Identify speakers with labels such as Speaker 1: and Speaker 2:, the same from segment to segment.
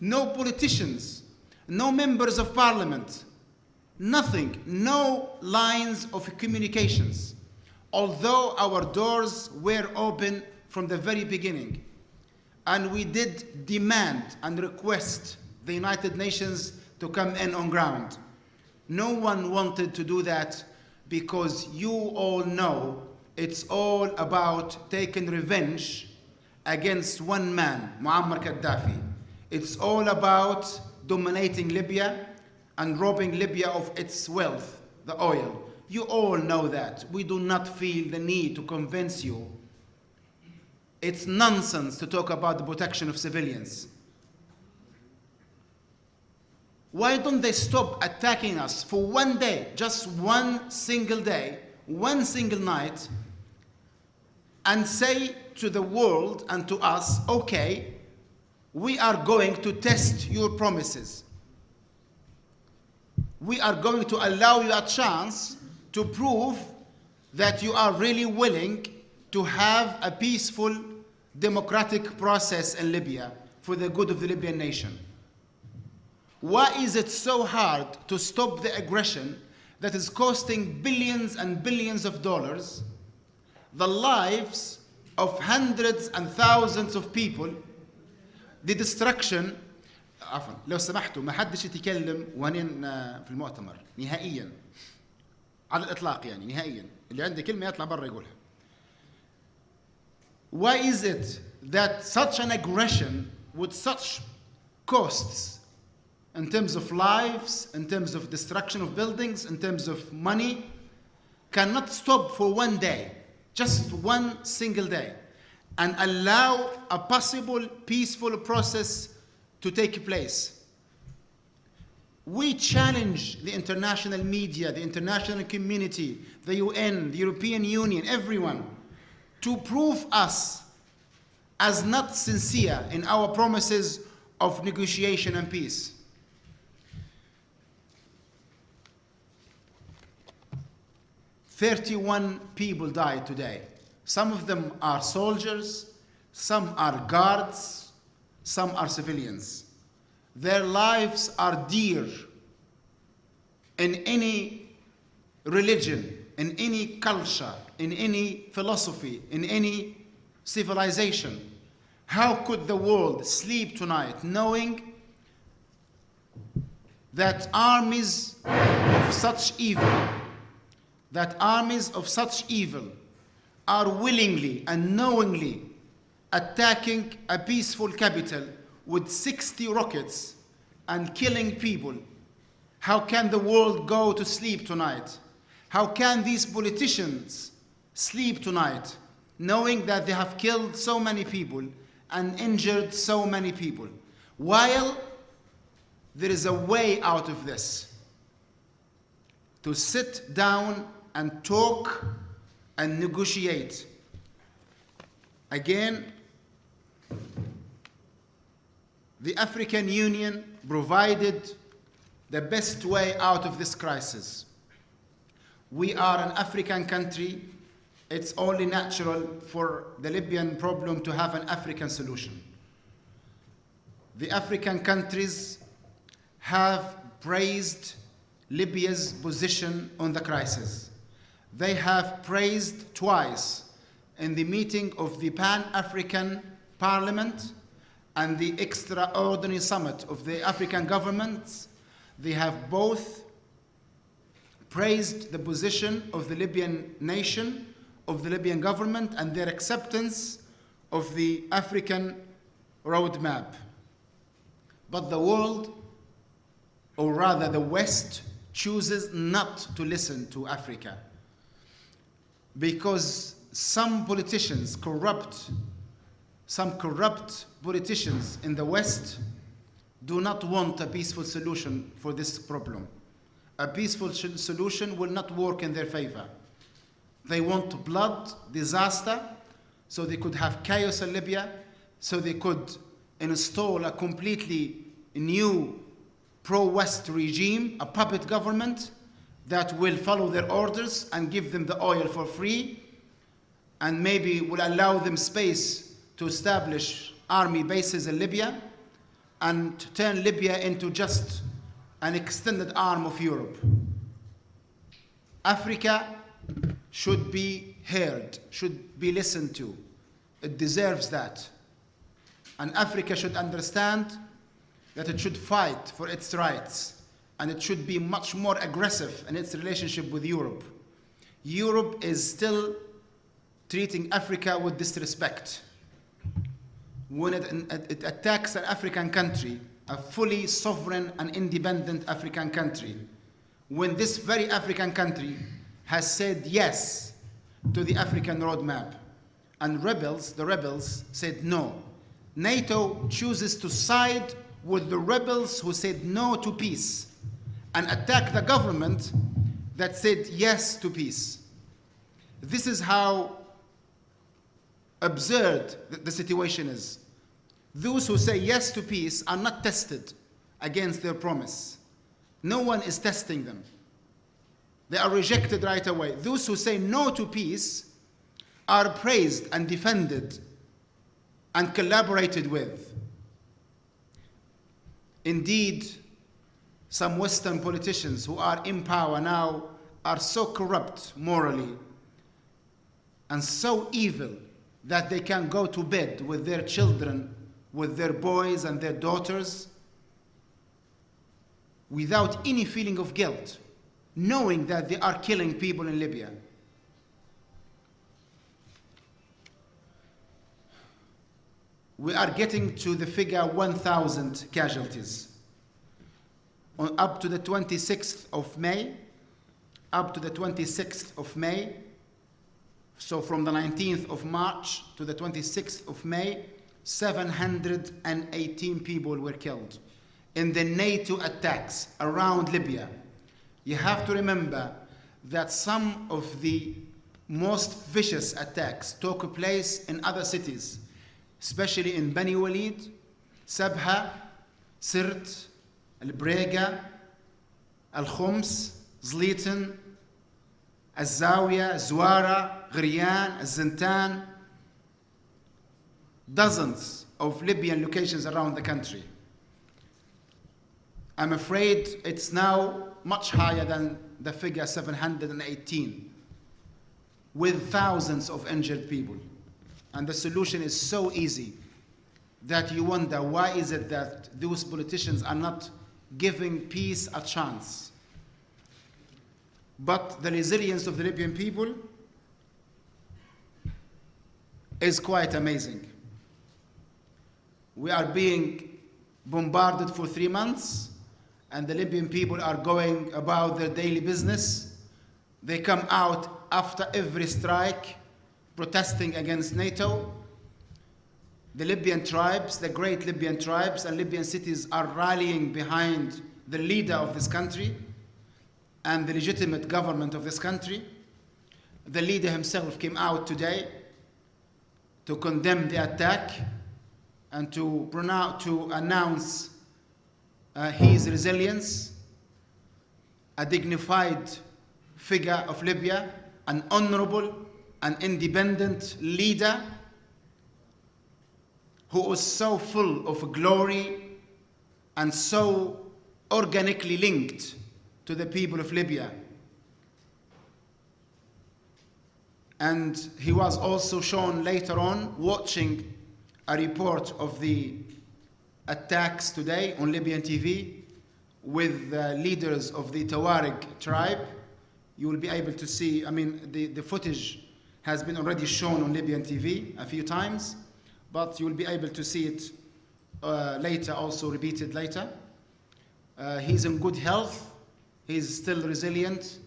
Speaker 1: no politicians, no members of parliament, nothing, no lines of communications. Although our doors were open from the very beginning, and we did demand and request the United Nations to come in on ground. No one wanted to do that because you all know it's all about taking revenge against one man, Muammar Gaddafi. It's all about dominating Libya and robbing Libya of its wealth, the oil. You all know that. We do not feel the need to convince you. It's nonsense to talk about the protection of civilians. Why don't they stop attacking us for one day, just one single day, one single night, and say to the world and to us, okay, we are going to test your promises. We are going to allow you a chance to prove that you are really willing to have a peaceful democratic process in Libya for the good of the Libyan nation. Why is it so hard to stop the aggression that is costing billions and billions of dollars, the lives of hundreds and thousands of people, the destruction. عفوا لو سمحتوا ما حدش يتكلم وهنين في المؤتمر نهائيا على الإطلاق، يعني نهائيا اللي عنده كلمة يطلع برا يقولها. Why is it that such an aggression with such costs in terms of lives, in terms of destruction of buildings, in terms of money, cannot stop for one day, just one single day, and allow a possible peaceful process to take place? We challenge the international media, the international community, the UN, the European Union, everyone, to prove us as not sincere in our promises of negotiation and peace. "31 people died today. Some of them are soldiers, some are guards, some are civilians. Their lives are dear in any religion, in any culture, in any philosophy, in any civilization. How could the world sleep tonight knowing that armies of such evil are willingly and knowingly attacking a peaceful capital with 60 rockets and killing people? How can the world go to sleep tonight? How can these politicians sleep tonight knowing that they have killed so many people and injured so many people, while there is a way out of this? To sit down and talk and negotiate. Again, the African Union provided the best way out of this crisis. We are an African country. It's only natural for the Libyan problem to have an African solution. The African countries have praised Libya's position on the crisis. They have praised twice in the meeting of the Pan-African Parliament and the extraordinary summit of the African governments. They have both praised the position of the Libyan nation, of the Libyan government, and their acceptance of the African roadmap. But the world, or rather the West, chooses not to listen to Africa because some corrupt politicians in the West do not want a peaceful solution for this problem. A peaceful solution will not work in their favor. They want blood, disaster, so they could have chaos in Libya, so they could install a completely new pro-West regime, a puppet government that will follow their orders and give them the oil for free, and maybe will allow them space to establish army bases in Libya. and turn Libya into just an extended arm of Europe. Africa should be heard, should be listened to. It deserves that. And Africa should understand that it should fight for its rights, and it should be much more aggressive in its relationship with Europe. Europe is still treating Africa with disrespect. When it attacks an African country, a fully sovereign and independent African country, when this very African country has said yes to the African roadmap, and the rebels said no. NATO chooses to side with the rebels who said no to peace and attack the government that said yes to peace. This is how absurd the situation is. Those who say yes to peace are not tested against their promise. No one is testing them. They are rejected right away. Those who say no to peace are praised and defended and collaborated with. Indeed, some Western politicians who are in power now are so corrupt morally and so evil that they can go to bed with their children, with their boys and their daughters, without any feeling of guilt, knowing that they are killing people in Libya. We are getting to the figure 1,000 casualties. Up to the 26th of May, so from the 19th of March to the 26th of May, 718 people were killed in the NATO attacks around Libya. You have to remember that some of the most vicious attacks took place in other cities, especially in Bani Walid, Sabha, Sirt, Al-Brega, Al-Khums, Zliten, Al-Zawiya, Zwara, Ghriyan, Al-Zintan, dozens of Libyan locations around the country. I'm afraid it's now much higher than the figure 718, with thousands of injured people. And the solution is so easy that you wonder, why is it that those politicians are not giving peace a chance? But the resilience of the Libyan people is quite amazing. We are being bombarded for 3 months, and the Libyan people are going about their daily business. They come out after every strike, protesting against NATO. The Libyan tribes, the great Libyan tribes and Libyan cities are rallying behind the leader of this country and the legitimate government of this country. The leader himself came out today to condemn the attack and to announce his resilience, a dignified figure of Libya, an honorable and independent leader who was so full of glory and so organically linked to the people of Libya. And he was also shown later on watching a report of the attacks today on Libyan TV with leaders of the Tuareg tribe. You will be able to see, the footage has been already shown on Libyan TV a few times, but you will be able to see it later, also repeated later. He's in good health. He's still resilient.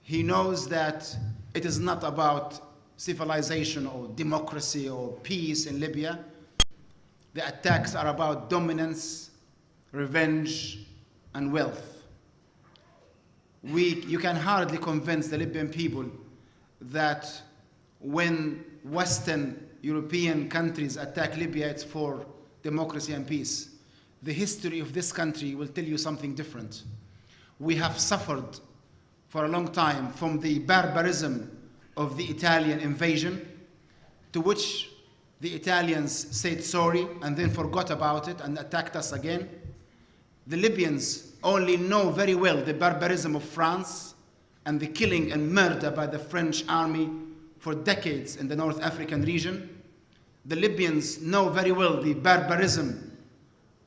Speaker 1: He knows that it is not about civilization or democracy or peace in Libya. The attacks are about dominance, revenge, and wealth. You can hardly convince the Libyan people that when Western European countries attack Libya, it's for democracy and peace. The history of this country will tell you something different. We have suffered for a long time from the barbarism of the Italian invasion, to which The Italians said sorry and then forgot about it and attacked us again. The Libyans only know very well the barbarism of France and the killing and murder by the French army for decades in the North African region. The Libyans know very well the barbarism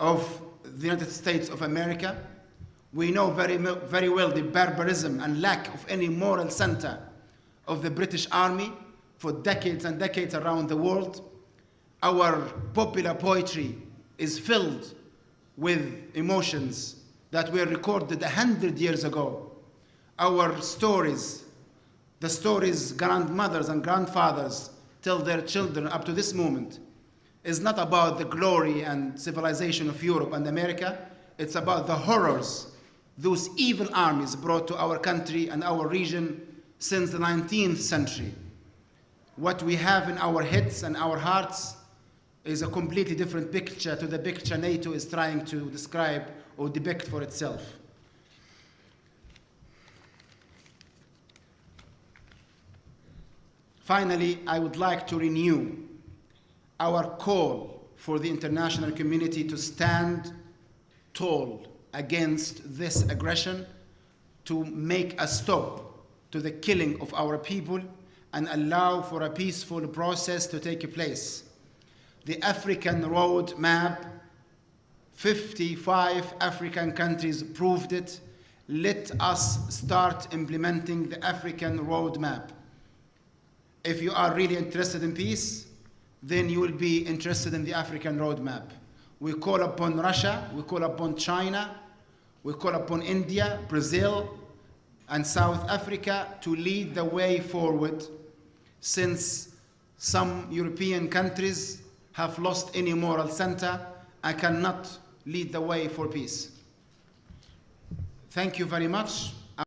Speaker 1: of the United States of America. We know very well the barbarism and lack of any moral center of the British Army for decades and decades around the world. Our popular poetry is filled with emotions that were recorded 100 years ago. Our stories, the stories grandmothers and grandfathers tell their children up to this moment, is not about the glory and civilization of Europe and America. It's about the horrors those evil armies brought to our country and our region since the 19th century. What we have in our heads and our hearts is a completely different picture to the picture NATO is trying to describe or depict for itself. Finally, I would like to renew our call for the international community to stand tall against this aggression, to make a stop to the killing of our people and allow for a peaceful process to take place. The African road map, 55 African countries proved it. Let us start implementing the African road map. If you are really interested in peace, then you will be interested in the African roadmap. We call upon Russia, we call upon China, we call upon India, Brazil, and South Africa to lead the way forward, since some European countries have lost any moral center and cannot lead the way for peace. Thank you very much.